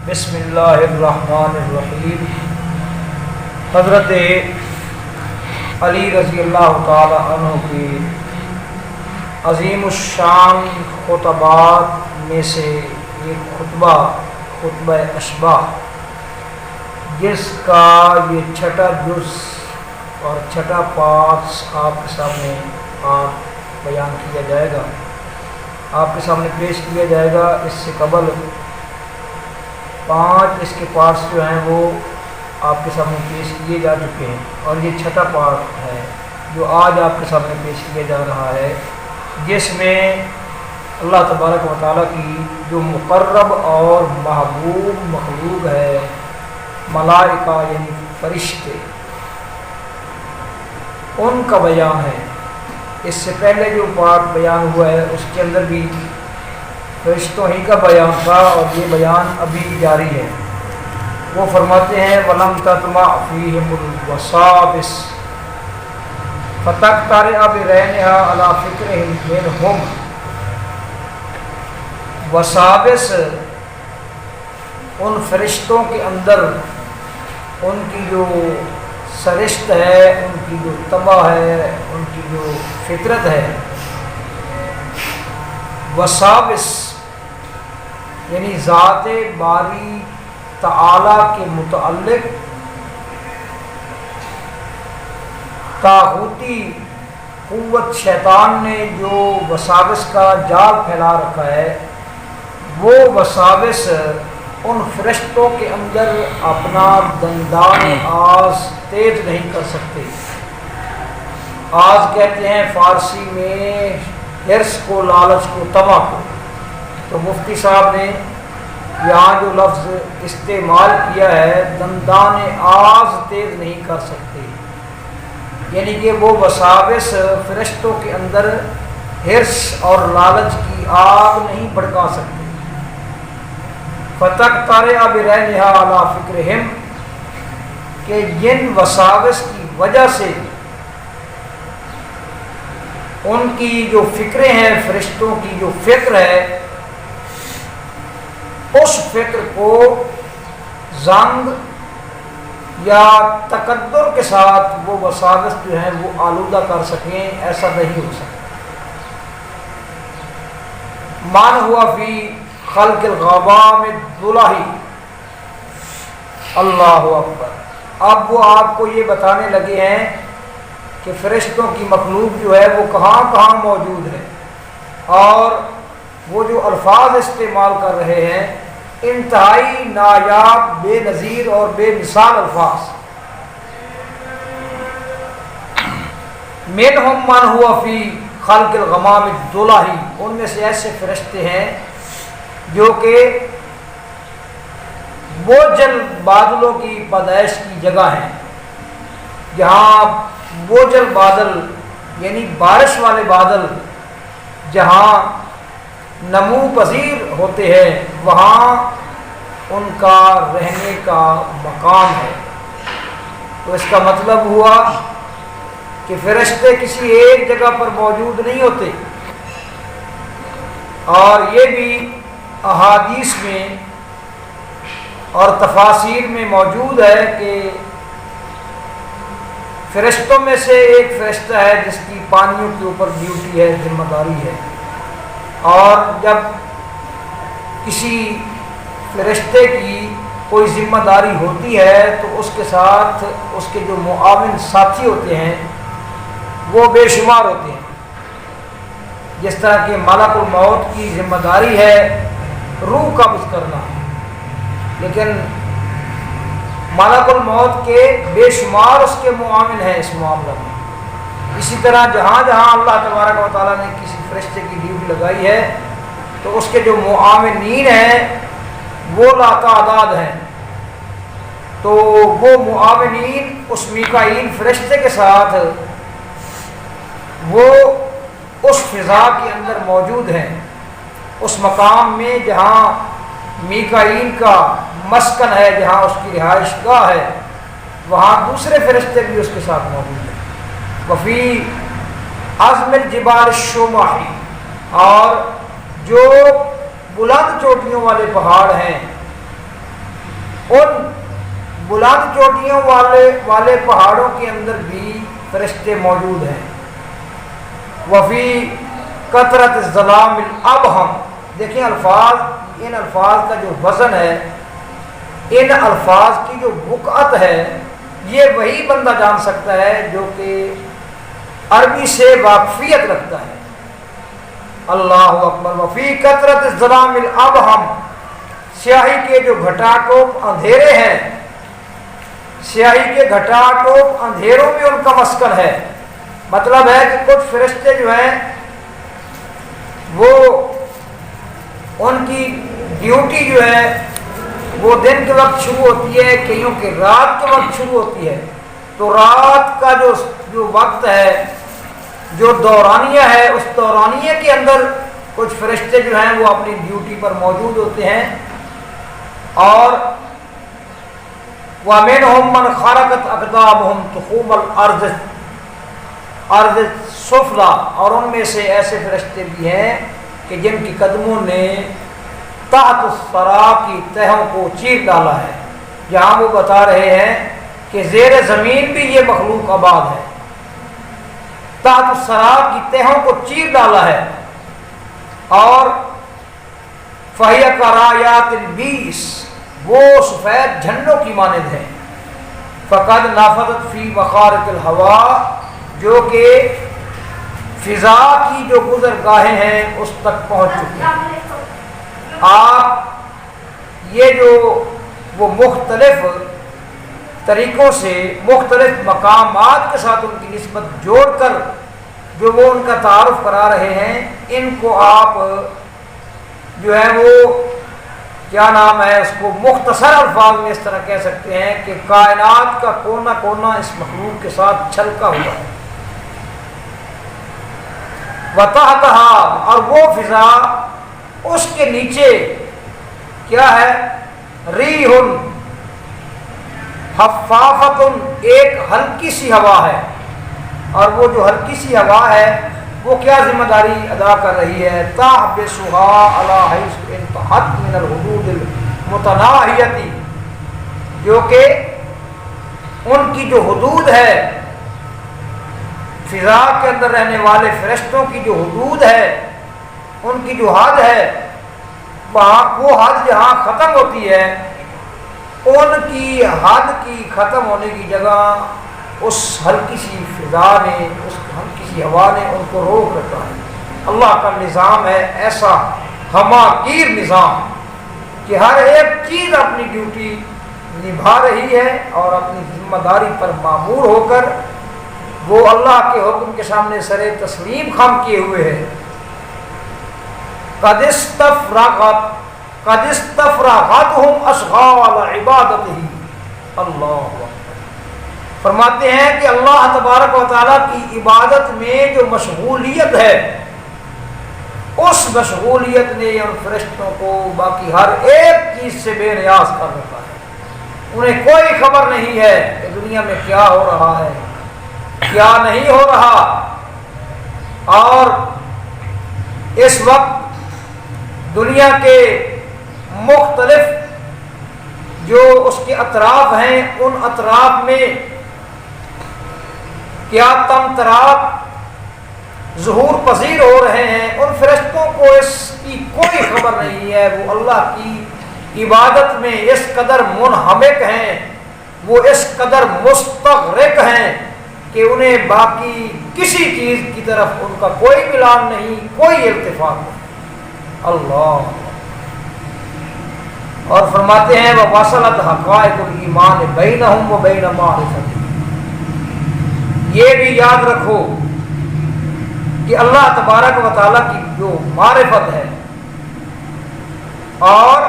بسم اللہ الرحمن الرحیم۔ حضرت علی رضی اللہ تعالی عنہ کی عظیم الشان خطبات میں سے ایک خطبہ اشباح، جس کا یہ چھٹا جز اور چھٹا پارٹس آپ کے سامنے بیان کیا جائے گا، آپ کے سامنے پیش کیا جائے گا۔ اس سے قبل 5 اس کے پارٹس جو ہیں وہ آپ کے سامنے پیش کیے جا چکے ہیں، اور یہ چھٹا پارٹ ہے جو آج آپ کے سامنے پیش کیا جا رہا ہے، جس میں اللہ تبارک و تعالیٰ کی جو مقرب اور محبوب مخلوق ہے، ملائکہ یعنی فرشتے، ان کا بیان ہے۔ اس سے پہلے جو پارٹ بیان ہوا ہے اس کے اندر بھی فرشتوں ہی کا بیان تھا، اور یہ بیان ابھی جاری ہے۔ وہ فرماتے ہیں وَلَمْ تَطْمَعْ فِيهِمُ الْوَسَابِسُ فَتَقْتَرِعَ بِرَيْنِهَا عَلَى فِكْرِهِمْ مِنْهُمْ۔ وسابس ان فرشتوں کے اندر ان کی جو سرشت ہے، ان کی جو طبع ہے، ان کی جو فطرت ہے، وسابس یعنی ذات باری تعالی کے متعلق طاغوتی قوت شیطان نے جو وساوس کا جال پھیلا رکھا ہے، وہ وساوس ان فرشتوں کے اندر اپنا دندان آز تیز نہیں کر سکتے۔ آز کہتے ہیں فارسی میں حرص کو، لالچ کو، طمع کو۔ تو مفتی صاحب نے یہاں جو لفظ استعمال کیا ہے، دندان آز تیز نہیں کر سکتے، یعنی کہ وہ وساوس فرشتوں کے اندر حرص اور لالچ کی آگ نہیں بھڑکا سکتے۔ فَتَقْتَرِعَ بِرَيْنِهَا عَلَى فِكْرِهِمْ، کہ جن وساوس کی وجہ سے ان کی جو فکریں ہیں، فرشتوں کی جو فکر ہے، اس فکر کو زنگ یا تقدر کے ساتھ وہ وساوس جو ہیں وہ آلودہ کر سکیں، ایسا نہیں ہو سکتا۔ من ہوا فی خلق الغمام الدلہی، اللہ اکبر۔ اب وہ آپ کو یہ بتانے لگے ہیں کہ فرشتوں کی مخلوق جو ہے وہ کہاں کہاں موجود ہے، اور وہ جو الفاظ استعمال کر رہے ہیں انتہائی نایاب، بے نظیر اور بے مثال الفاظ۔ منہم من ہوا فی خلق الغمام الدلہی، ان میں سے ایسے فرشتے ہیں جو کہ بوجھل بادلوں کی پیدائش کی جگہ ہیں، جہاں بوجھل بادل یعنی بارش والے بادل جہاں نمو پذیر ہوتے ہیں، وہاں ان کا رہنے کا مقام ہے۔ تو اس کا مطلب ہوا کہ فرشتے کسی ایک جگہ پر موجود نہیں ہوتے، اور یہ بھی احادیث میں اور تفاسیر میں موجود ہے کہ فرشتوں میں سے ایک فرشتہ ہے جس کی پانیوں کے اوپر ڈیوٹی ہے، ذمہ داری ہے، اور جب کسی فرشتے کی کوئی ذمہ داری ہوتی ہے تو اس کے ساتھ اس کے جو معاون ساتھی ہوتے ہیں وہ بے شمار ہوتے ہیں۔ جس طرح کہ ملک الموت کی ذمہ داری ہے روح قبض کرنا، لیکن ملک الموت کے بے شمار اس کے معاون ہیں اس معاملہ میں۔ اسی طرح جہاں جہاں اللہ تبارک و تعالیٰ نے کسی فرشتے کی ڈیوٹی لگائی ہے تو اس کے جو معاونین ہیں وہ لاتعداد ہیں، تو وہ معاونین اس میکائیل فرشتے کے ساتھ وہ اس فضا کے اندر موجود ہیں، اس مقام میں جہاں میکائیل کا مسکن ہے، جہاں اس کی رہائش گاہ ہے، وہاں دوسرے فرشتے بھی اس کے ساتھ موجود ہیں۔ وفی عظم الجبال الشماحی، اور جو بلند چوٹیوں والے پہاڑ ہیں بلند چوٹیوں والے پہاڑوں کے اندر بھی فرشتے موجود ہیں. وفی کثرت الظلام الابہم. دیکھیں الفاظ، ان الفاظ کا جو وزن ہے، ان الفاظ کی جو بقعت ہے، یہ وہی بندہ جان سکتا ہے جو کہ عربی سے واقفیت رکھتا ہے. اللہ اکبر. وفی کثرت الظلام الابہم. سیاہی کے جو گھٹا ٹوپ اندھیرے ہیں، سیاہی کے گھٹا ٹوپ اندھیروں میں ان کا مسکن ہے. مطلب ہے کہ کچھ فرشتے جو ہیں وہ ان کی ڈیوٹی جو ہے وہ دن کے وقت شروع ہوتی ہے، کئیوں کے رات کے وقت شروع ہوتی ہے. تو رات کا جو وقت ہے، جو دورانیہ ہے، اس دورانیہ کے اندر کچھ فرشتے جو ہیں وہ اپنی ڈیوٹی پر موجود ہوتے ہیں. اور وَمِنْهُمْ مَنْ خَرَقَتْ أَقْدَامُهُمْ تُخُومَ الْأَرْضِ السُّفْلَىٰ. اور ان میں سے ایسے فرشتے بھی ہیں کہ جن کی قدموں نے تحت الثرى کی تہوں کو چیر ڈالا ہے. جہاں وہ بتا رہے ہیں کہ زیر زمین بھی یہ مخلوق آباد ہے، تحت الثرى کی تہوں کو چیر ڈالا ہے. اور فَهِيَ كَرَايَاتِ الْبِيسِ. وہ سفید جھنڈوں کی مانند ہے. فَقَدْ نَفَذَتْ فِي مَخَارِقِ الْهَوَىٰ. جو کہ فضا کی جو گزرگاہیں ہیں اس تک پہنچ چکے ہیں. آپ یہ جو وہ مختلف طریقوں سے مختلف مقامات کے ساتھ ان کی نسبت جوڑ کر جو وہ ان کا تعارف کرا رہے ہیں، ان کو آپ جو ہے وہ کیا نام ہے اس کو مختصر الفاظ میں اس طرح کہہ سکتے ہیں کہ کائنات کا کونا کونا اس مخلوق کے ساتھ چھلکا ہوا ہے. وَتَحْتَهَا. اور وہ فضا اس کے نیچے کیا ہے؟ ریحٌ حفافۃ. ایک ہلکی سی ہوا ہے. اور وہ جو ہلکی سی ہوا ہے وہ کیا ذمہ داری ادا کر رہی ہے؟ تَحْبِسُهَا عَلَىٰ حَيْثُ انتهت مِنَ الْحُدُودِ الْمُتَنَاهِيَةِ. جو کہ ان کی جو حدود ہے، فضا کے اندر رہنے والے فرشتوں کی جو حدود ہے، ان کی جو حد ہے، وہ حد جہاں ختم ہوتی ہے، ان کی حد کی ختم ہونے کی جگہ اس ہلکی سی فضا نے، اس ہلکی سی ہوا نے ان کو روک رکھا ہے. اللہ کا نظام ہے ایسا ہماگیر نظام کہ ہر ایک چیز اپنی ڈیوٹی نبھا رہی ہے اور اپنی ذمہ داری پر مامور ہو کر وہ اللہ کے حکم کے سامنے سر تسلیم خم کیے ہوئے ہے. قد استفرغتهم اشغال عبادتہ. اللہ فرماتے ہیں کہ اللہ تبارک و تعالیٰ کی عبادت میں جو مشغولیت ہے، اس مشغولیت نے ان فرشتوں کو باقی ہر ایک چیز سے بے نیاز کر رکھا ہے. انہیں کوئی خبر نہیں ہے کہ دنیا میں کیا ہو رہا ہے، کیا نہیں ہو رہا. اور اس وقت دنیا کے مختلف جو اس کے اطراف ہیں، ان اطراف میں کیا تمطرات ظہور پذیر ہو رہے ہیں، ان فرشتوں کو اس کی کوئی خبر نہیں ہے. وہ اللہ کی عبادت میں اس قدر منہمک ہیں، وہ اس قدر مستغرق ہیں کہ انہیں باقی کسی چیز کی طرف ان کا کوئی ملان نہیں، کوئی التفات نہیں. اللہ. اور فرماتے ہیں وَوَصَلَتْ حَقَائِقُ الْإِيمَانِ بَيْنَهُمْ وَبَيْنَ مَعْرِفَتِهِ. یہ بھی یاد رکھو کہ اللہ تبارک و تعالیٰ کی جو معرفت ہے اور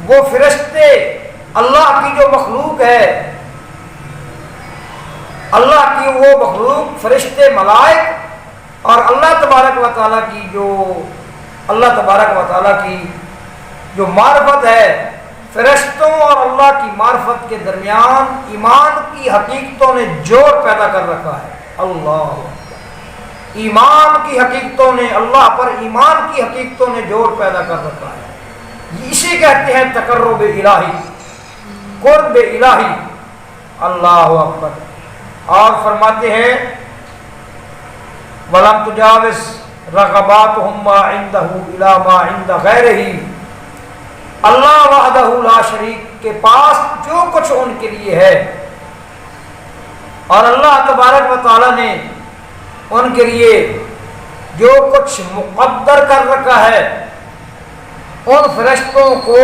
وہ فرشتے اللہ کی جو مخلوق ہے، اللہ کی وہ مخلوق فرشتے ملائک اور اللہ تبارک و تعالیٰ کی جو اللہ تبارک و تعالیٰ کی جو معرفت ہے، فرشتوں اور اللہ کی معرفت کے درمیان ایمان کی حقیقتوں نے جوڑ پیدا کر رکھا ہے. اللہ ایمان کی حقیقتوں نے، اللہ پر ایمان کی حقیقتوں نے جوڑ پیدا کر رکھا ہے. اسی کہتے ہیں تقرب الہی. قرب الہی۔ اللہ اکبر۔ اور فرماتے ہیں وَلَمْ تُجَاوِزْ رَغَبَاتُهُمْ مَا عِنْدَهُ إِلَى مَا عِنْدَ غَيْرِهِ۔ اللہ وحدہ لا شریک کے پاس جو کچھ ان کے لیے ہے، اور اللہ تبارک و تعالی نے ان کے لیے جو کچھ مقدر کر رکھا ہے، ان فرشتوں کو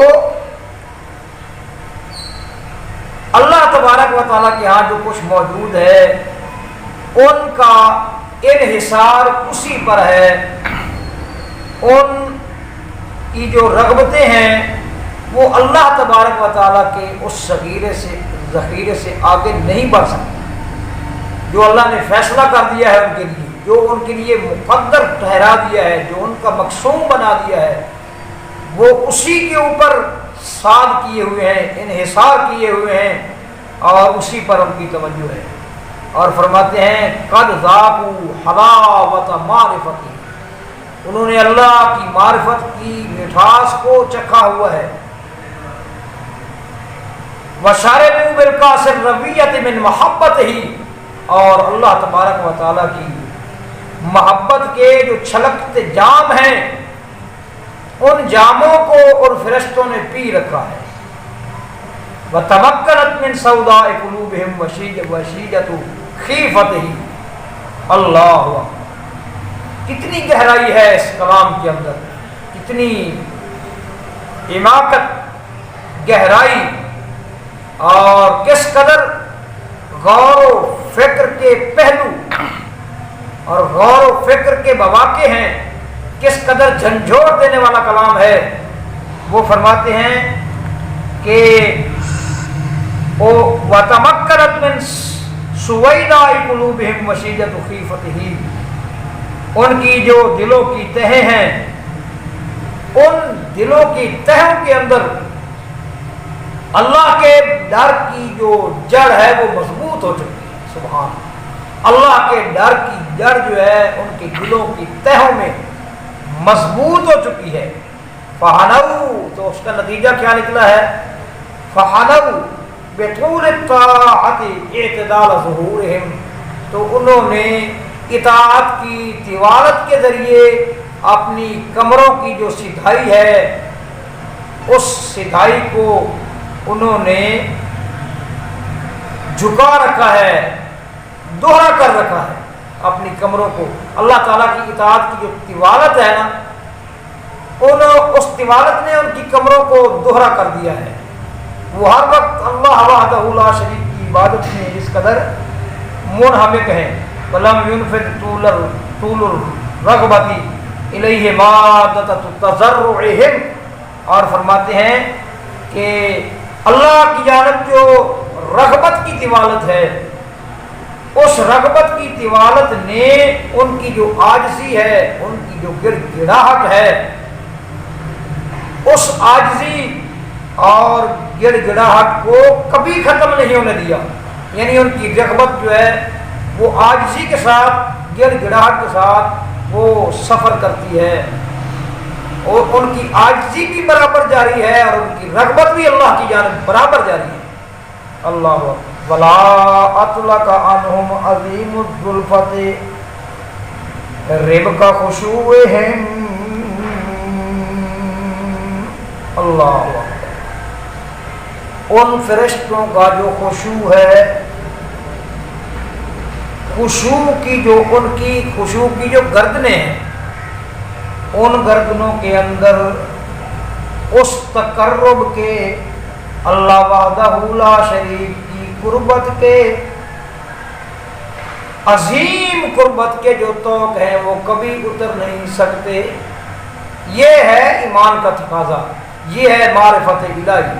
اللہ تبارک و تعالیٰ کے ہاں جو کچھ موجود ہے ان کا انحصار اسی پر ہے۔ ان کی جو رغبتیں ہیں وہ اللہ تبارک و تعالیٰ کے اس ذخیرے سے آگے نہیں بڑھ سکتی۔ جو اللہ نے فیصلہ کر دیا ہے ان کے لیے، جو ان کے لیے مقدر ٹھہرا دیا ہے، جو ان کا مقسوم بنا دیا ہے، وہ اسی کے اوپر ساد کیے ہوئے ہیں، انحصار کیے ہوئے ہیں، اور اسی پر ان کی توجہ ہے۔ اور فرماتے ہیں قد ذاقوا حلاوت معرفتی، انہوں نے اللہ کی معرفت کی مٹھاس کو چکھا ہوا ہے۔ وشربوا بالکاس الربیۃ من محبت ہی، اور اللہ تبارک و تعالیٰ کی محبت کے جو چھلکتے جام ہیں، ان جاموں کو ان فرشتوں نے پی رکھا ہے۔ وَتَمَكَّنَتْ مِنْ سَوْدَاءِ قُلُوبِهِمْ وَشِيجَةُ خِيفَتِهِ۔ اللہ کتنی گہرائی ہے اس کلام کے اندر، کتنی حماقت، گہرائی، اور کس قدر غور و فکر کے پہلو اور غور و فکر کے مواقع ہیں، کس قدر جھنجھوڑ دینے والا کلام ہے۔ وہ فرماتے ہیں کہ وَتَمَكَّنَتْ مِنْ سُوَيْدَاءِ قُلُوبِهِمْ وَشِيجَةُ خِيفَتِهِ، ان کی جو دلوں کی تہیں ہیں، ان دلوں کی تہوں کے اندر اللہ کے ڈر کی جو جڑ ہے وہ مضبوط ہو چکی ہے۔ سبحان اللہ کے ڈر کی جڑ جو ہے ان کے دلوں کی تہوں میں مضبوط ہو چکی ہے۔ فَحَنَوْا، تو اس کا نتیجہ کیا نکلا ہے؟ فَحَنَوْا بِطُولِ الطَّاعَةِ اعْتِدَالَ ظُهُورِهِمْ، تو انہوں نے اطاعت کی طوالت کے ذریعے اپنی کمروں کی جو سیدھائی ہے، اس سیدھائی کو انہوں نے جھکا رکھا ہے، دوہرا کر رکھا ہے اپنی کمروں کو۔ اللہ تعالیٰ کی اطاعت کی جو طوالت ہے نا، اس طوالت نے ان کی کمروں کو دوہرا کر دیا ہے۔ وہ ہر وقت اللہ وحدہ لا شریک کی عبادت میں اس قدر منہمک ہیں۔ وَلَمْ يُنْفِدْ طُولُ الرَّغْبَةِ إِلَيْهِ مَادَّةُ تَضَرُّعِهِمْ، اور فرماتے ہیں کہ اللہ کی جانب جو رغبت کی طوالت ہے، اس رغبت کی طوالت نے ان کی جو عاجزی ہے، ان کی جو گڑ گڑاہٹ ہے، اس عاجزی اور گڑ گڑاہٹ کو کبھی ختم نہیں ہونے دیا۔ یعنی ان کی رغبت جو ہے وہ عاجزی کے ساتھ، گڑ گڑاہٹ کے ساتھ وہ سفر کرتی ہے، اور ان کی عاجزی بھی برابر جاری ہے، اور ان کی رغبت بھی اللہ کی جانب برابر جاری ہے۔ اللہ وَلَا أَطْلَقَ عَنْهُمْ عَظِيمُ الظُّلْفَةِ رِبْقَ خُشُوعِهِمْ۔ اللہ ان فرشتوں کا جو خشوع ہے، خشوع کی جو ان کی خشوع کی جو گردنیں ہیں، ان گردنوں کے اندر اس تقرب کے، اللہ وحدہ لا شریک کی قربت کے، عظیم قربت کے جو توق ہیں وہ کبھی اتر نہیں سکتے۔ یہ ہے ایمان کا تقاضا، یہ ہے معرفت الہی۔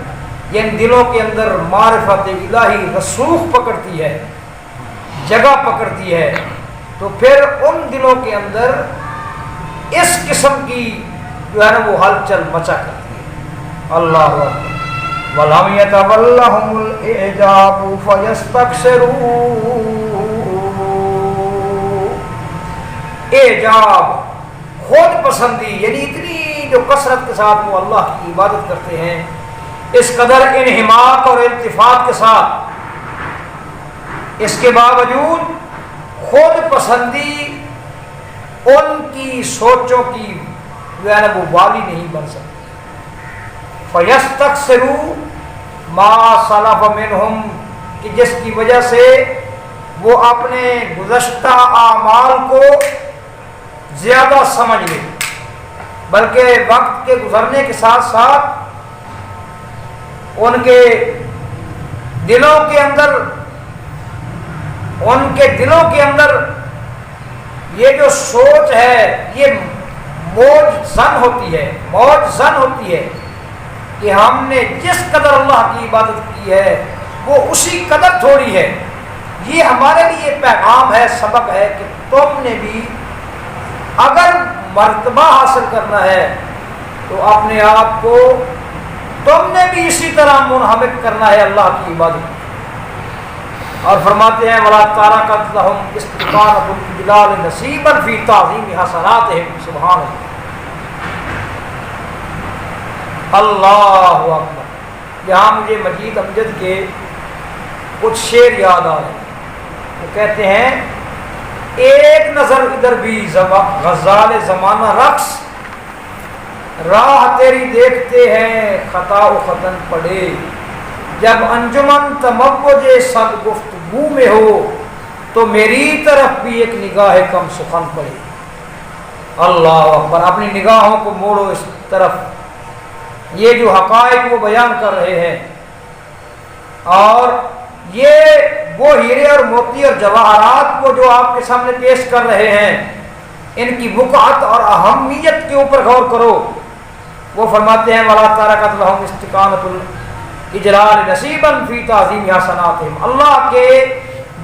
یہ دلوں کے اندر معرفت الہی رسوخ پکڑتی ہے، جگہ پکڑتی ہے، تو پھر ان دلوں کے اندر اس قسم کی جو ہے نا وہ ہلچل مچا کرتی ہے۔ اللہ اکبر۔ وَلَمْ يَتَوَلَّهُمُ الْإِعْجَابُ فَيَسْتَكْثِرُوا۔ اعجاب، خود پسندی، یعنی اتنی جو کثرت کے ساتھ وہ اللہ کی عبادت کرتے ہیں، اس قدر انہماک اور التفات کے ساتھ، اس کے باوجود خود پسندی ان کی سوچوں کی جو ہے نا وہ والی نہیں بن سکتی۔ فَيَسْتَكْثِرُوا مَا سَلَفَ مِنْهُمْ، کہ جس کی وجہ سے وہ اپنے گزشتہ اعمال کو زیادہ سمجھ لے، بلکہ وقت کے گزرنے کے ساتھ ساتھ ان کے دلوں کے اندر یہ جو سوچ ہے یہ موج زن ہوتی ہے کہ ہم نے جس قدر اللہ کی عبادت کی ہے وہ اسی قدر تھوڑی ہے۔ یہ ہمارے لیے پیغام ہے، سبق ہے کہ تم نے بھی اگر مرتبہ حاصل کرنا ہے تو اپنے آپ کو تم نے بھی اسی طرح منہمک کرنا ہے اللہ کی عبادت۔ اور فرماتے ہیں وَلَا تَارَكَتْ لَهُمْ اسْتِقَامَةُ الْجِلَالِ نَصِيبًا فِي تَعْظِيمِ حَسَنَاتِهِمْ۔ سبحان اللہ اکبر۔ یہاں مجھے مجید امجد کے کچھ شعر یاد آ رہے ہیں، وہ کہتے ہیں ایک نظر ادھر بھی غزال زمانہ رقص، راہ تیری دیکھتے ہیں خطا و خطن پڑے، جب انجمن تموج صد گفتگو میں ہو تو میری طرف بھی ایک نگاہ کم سخن پڑے۔ اللہ اکبر۔ اپنی نگاہوں کو موڑو اس طرف، یہ جو حقائق وہ بیان کر رہے ہیں، اور یہ وہ ہیرے اور موتی اور جواہرات وہ جو آپ کے سامنے پیش کر رہے ہیں، ان کی وقعت اور اہمیت کے اوپر غور کرو۔ وہ فرماتے ہیں وَلَا تَارَكَتْ لَهُمْ اسْتِقَامَةُ الْإِجْلَالِ نَصِيبًا فِي تَعْظِيمِ حَسَنَاتِهِمْ۔ اللہ کے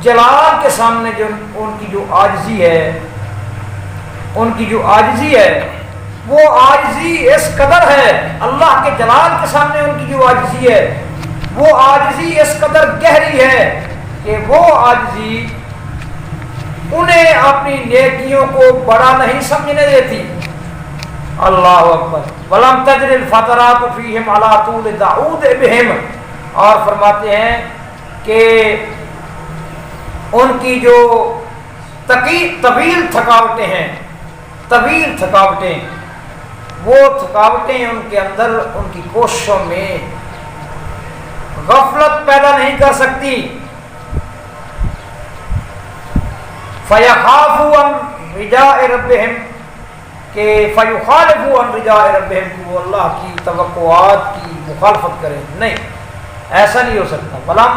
جلال کے سامنے جو ان کی جو عاجزی ہے وہ عاجزی اس قدر ہے، اللہ کے جلال کے سامنے ان کی جو عاجزی ہے وہ عاجزی اس قدر گہری ہے کہ وہ عاجزی انہیں اپنی نیکیوں کو بڑا نہیں سمجھنے دیتی۔ اللہ اکبر۔ وَلَمْ تَجْرِ الْفَتَرَاتُ فِيهِمْ عَلَى طُولِ دَعُودِ بِهِمْ، اور فرماتے ہیں کہ ان کی جو طویل تھکاوٹیں وہ تھکاوٹیں ان کے اندر ان کی کوششوں میں غفلت پیدا نہیں کر سکتی۔ فَيَخَافُوا عَنْ رِجَاءِ رَبِّهِمْ، کہ فَيُخَالِفُوا عَنْ رِجَاءِ رَبِّهِمْ، کہ وہ اللہ کی توقعات کی مخالفت کریں، نہیں، ایسا نہیں ہو سکتا۔ وَلَمْ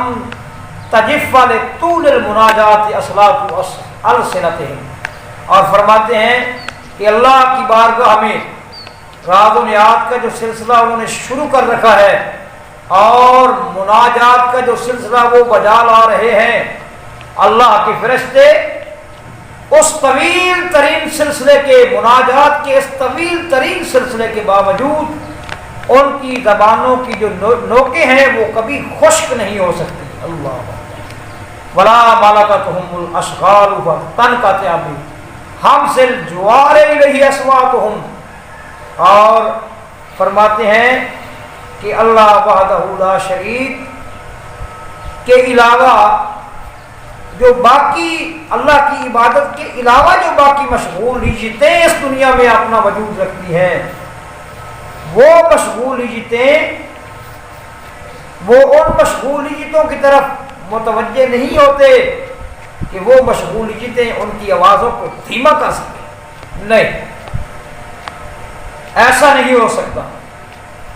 تَجِفَّ لِطُولِ الْمُنَاجَاتِ أَصْلَاتُ أَلْسِنَتِهِمْ، اور فرماتے ہیں کہ اللہ کی بارگاہ میں راز و نیات کا جو سلسلہ انہوں نے شروع کر رکھا ہے اور مناجات کا جو سلسلہ وہ بجا لا رہے ہیں، اللہ کے فرشتے اس طویل ترین سلسلے کے مناجات کے اس طویل ترین سلسلے کے باوجود ان کی زبانوں کی جو نوکیں ہیں وہ کبھی خشک نہیں ہو سکتی۔ اللہ ولا ملکتہم الاشغال فتنقطع بحمس الجوار الیہ اصواتہم، اور فرماتے ہیں کہ اللہ وحدہ لا شریک کے علاوہ جو باقی اللہ کی عبادت کے علاوہ جو باقی مشغولیتیں اس دنیا میں اپنا وجود رکھتی ہیں، وہ مشغولیتیں وہ ان مشغولیتوں کی طرف متوجہ نہیں ہوتے کہ وہ مشغولیتیں ان کی آوازوں کو دھیما کر سکیں، نہیں، ایسا نہیں ہو سکتا۔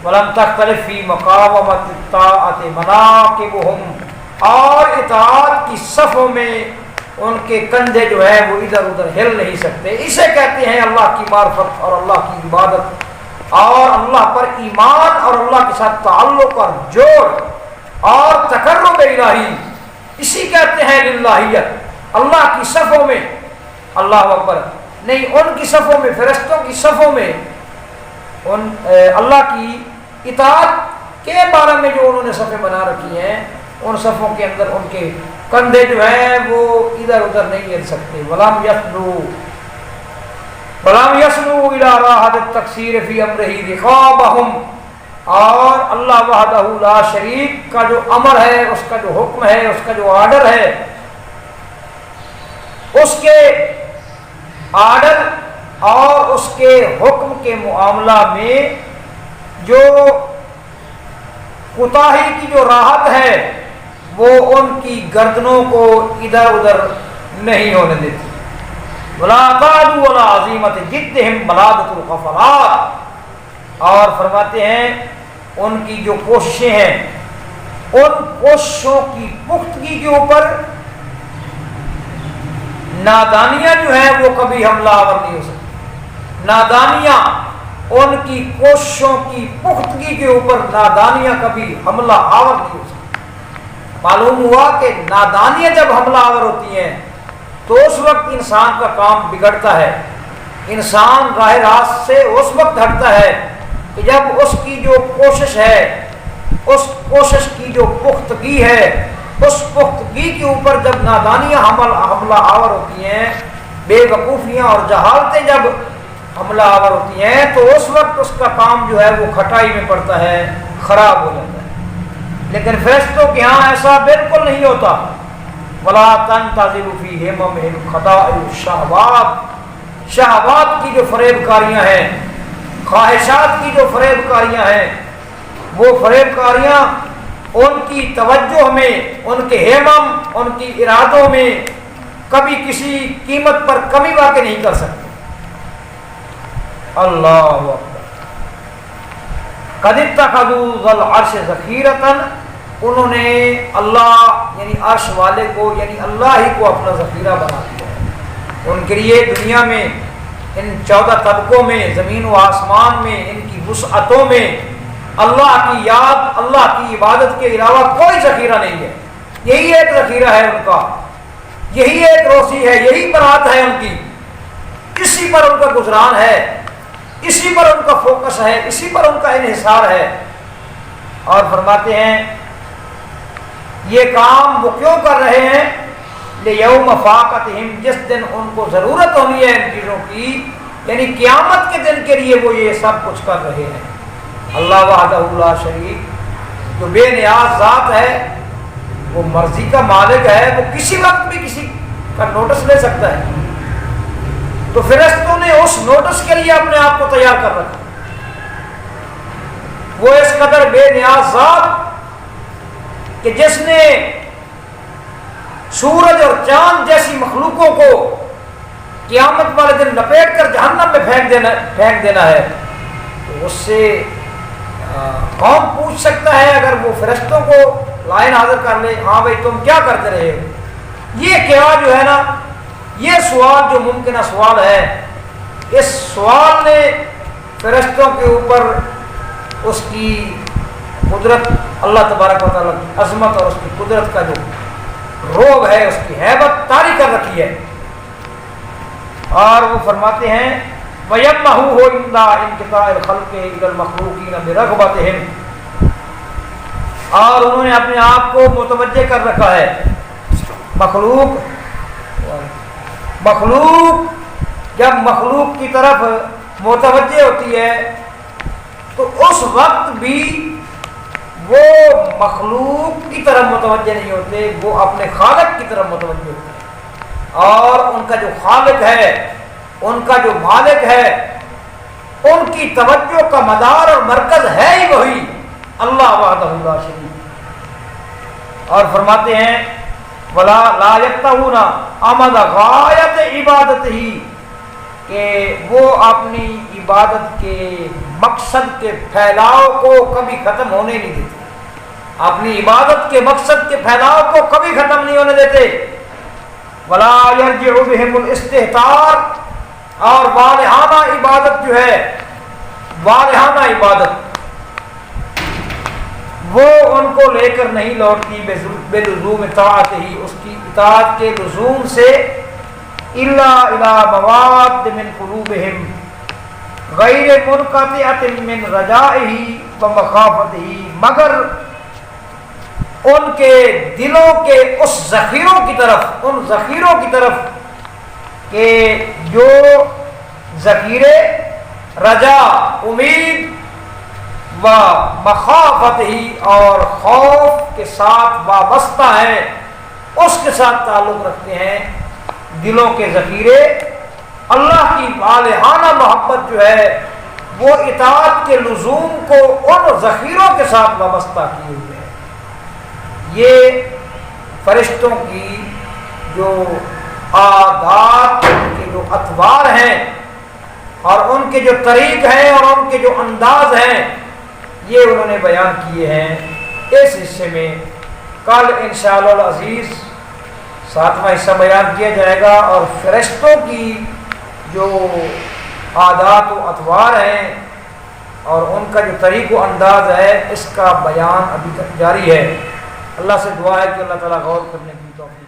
وَلَمْ تَخْتَلِفْ فِي مُقَاوَمَةِ الطَّاعَةِ مَنَاقِبُهُمْ، اور اطاعت کی صفوں میں ان کے کندھے جو ہے وہ ادھر ادھر ہل نہیں سکتے۔ اسے کہتے ہیں اللہ کی معرفت اور اللہ کی عبادت اور اللہ پر ایمان اور اللہ کے ساتھ تعلق اور جوڑ اور تقرب الہی، اسی کہتے ہیں للہیت۔ اللہ کی صفوں میں، اللہ اکبر، نہیں، ان کی صفوں میں، فرشتوں کی صفوں میں اللہ کی اطاعت کے بارے میں جو انہوں نے صفیں بنا رکھی ہیں، ان صفوں کے اندر ان کے کندھے جو ہیں وہ ادھر ادھر نہیں ہل سکتے۔ وَلَمْ يَسْلُوا إِلَى رَاحَةِ التَّقْصِيرِ فِي أَمْرِهِ رِقَابَهُمْ، اور اللہ وحدہ لا شریک کا جو امر ہے، اس کا جو حکم ہے، اس کا جو آرڈر ہے، اس کے آرڈر اور اس کے حکم کے معاملہ میں جو کوتاہی کی جو راحت ہے وہ ان کی گردنوں کو ادھر ادھر نہیں ہونے دیتی۔ ولا قالوا ولا عظیمت جدہم بلادۃ الغفلات، اور فرماتے ہیں ان کی جو کوششیں ہیں، ان کوششوں کی پختگی کے اوپر نادانیاں جو ہیں وہ کبھی حملہ آور نہیں ہو سکتی۔ نادانیاں، ان کی کوششوں کی پختگی کے اوپر نادانیاں کبھی حملہ آور نہیں ہو سکتی۔ معلوم ہوا کہ نادانیاں جب حملہ آور ہوتی ہیں تو اس وقت انسان کا کام بگڑتا ہے، انسان راہ راست سے اس وقت ہٹتا ہے کہ جب اس کی جو کوشش ہے، اس کوشش کی جو پختگی ہے، اس پختگی کے اوپر جب نادانیاں حملہ آور ہوتی ہیں، بے وقوفیاں اور جہالتیں جب حملہ آور ہوتی ہیں، تو اس وقت اس کا کام جو ہے وہ کھٹائی میں پڑتا ہے، خراب ہو جاتا ہے۔ لیکن فرشتوں کے ہاں ایسا بالکل نہیں ہوتا۔ ولا تنتظر فی ہمم خدائع الشہوات، شہوات کی جو فریب کاریاں ہیں، خواہشات کی جو فریب کاریاں ہیں، وہ فریب کاریاں ان کی توجہ میں، ان کے ہمم، ان کی ارادوں میں کبھی کسی قیمت پر کمی واقع نہیں کر سکتے۔ اللہ اکبر۔ قد اتخذوا ذا العرش ذخیرۃ، انہوں نے اللہ یعنی عرش والے کو، یعنی اللہ ہی کو اپنا ذخیرہ بنا دیا ہے۔ ان کے لیے دنیا میں ان 14 طبقوں میں، زمین و آسمان میں، ان کی وسعتوں میں اللہ کی یاد، اللہ کی عبادت کے علاوہ کوئی ذخیرہ نہیں ہے۔ یہی ایک ذخیرہ ہے ان کا، یہی ایک روزی ہے، یہی برات ہے ان کی، اسی پر ان کا گزران ہے، اسی پر ان کا فوکس ہے، اسی پر ان کا انحصار ہے۔ اور فرماتے ہیں یہ کام وہ کیوں کر رہے ہیں؟ لیوم فاقتہم، جس دن ان کو ضرورت ہونی ہے ان چیزوں کی، یعنی قیامت کے دن کے لیے وہ یہ سب کچھ کر رہے ہیں۔ اللہ وحدہ لا شریک جو بے نیاز ذات ہے، وہ مرضی کا مالک ہے، وہ کسی وقت بھی کسی کا نوٹس لے سکتا ہے۔ تو فرشتوں نے اس نوٹس کے لیے اپنے آپ کو تیار کر رکھا۔ وہ اس قدر بے نیاز ذات کہ جس نے سورج اور چاند جیسی مخلوقوں کو قیامت والے دن لپیٹ کر جہنم میں پھینک دینا ہے، تو اس سے کون پوچھ سکتا ہے اگر وہ فرشتوں کو لائن حاضر کر لے، ہاں بھائی تم کیا کرتے رہے ہو؟ یہ کیا جو ہے نا، یہ سوال جو ممکنہ سوال ہے، اس سوال نے فرشتوں کے اوپر اس کی قدرت، اللہ تبارک و تعالیٰ کی عظمت اور اس کی قدرت کا جو روب ہے، اس کی ہیبت طاری کر رکھی ہے۔ اور وہ فرماتے ہیں وَيَمَّهُ عِنْدَ انْقِطَاعِ الْخَلْقِ إِلَى الْمَخْلُوقِينَ بِرَغْبَتِهِمْ، اور انہوں نے اپنے آپ کو متوجہ کر رکھا ہے مخلوق جب مخلوق کی طرف متوجہ ہوتی ہے تو اس وقت بھی وہ مخلوق کی طرف متوجہ نہیں ہوتے، وہ اپنے خالق کی طرف متوجہ ہوتے ہیں۔ اور ان کا جو خالق ہے، ان کا جو مالک ہے، ان کی توجہ کا مدار اور مرکز ہے ہی وہی اللہ وحدہ لا شریک۔ اور فرماتے ہیں ولا لا یبتغون امد غایت عبادت ہی، کہ وہ اپنی عبادت کے مقصد کے پھیلاؤ کو کبھی ختم ہونے نہیں دیتے، اپنی عبادت کے مقصد کے پھیلاؤ کو کبھی ختم نہیں ہونے دیتے۔ ولا یرجع بہم الاستہتار، اور والہانہ عبادت جو ہے، والہانہ عبادت وہ ان کو لے کر نہیں لوٹتی بلزوم طاعت ہی، اس کی اطاعت کے لزوم سے، الا الی مواد من قلوبہم غیر منقطعۃ من رجائہ و مخافتہ، مگر ان کے دلوں کے اس ذخیروں کی طرف، ان ذخیروں کی طرف کہ جو ذخیرے رجا، امید و مخافت ہی اور خوف کے ساتھ وابستہ ہیں، اس کے ساتھ تعلق رکھتے ہیں۔ دلوں کے ذخیرے اللہ کی والہانہ محبت جو ہے وہ اطاعت کے لزوم کو ان ذخیروں کے ساتھ وابستہ کیے ہوئے ہیں۔ یہ فرشتوں کی جو عادات، ان کے جو اطوار ہیں اور ان کے جو طریق ہیں اور ان کے جو انداز ہیں، یہ انہوں نے بیان کیے ہیں اس حصے میں۔ کل انشاءاللہ العزیز 7واں حصہ بیان کیا جائے گا، اور فرشتوں کی جو عادات و اطوار ہیں اور ان کا جو طریق و انداز ہے، اس کا بیان ابھی تک جاری ہے۔ اللہ سے دعا ہے کہ اللہ تعالیٰ غور کرنے کی توفیق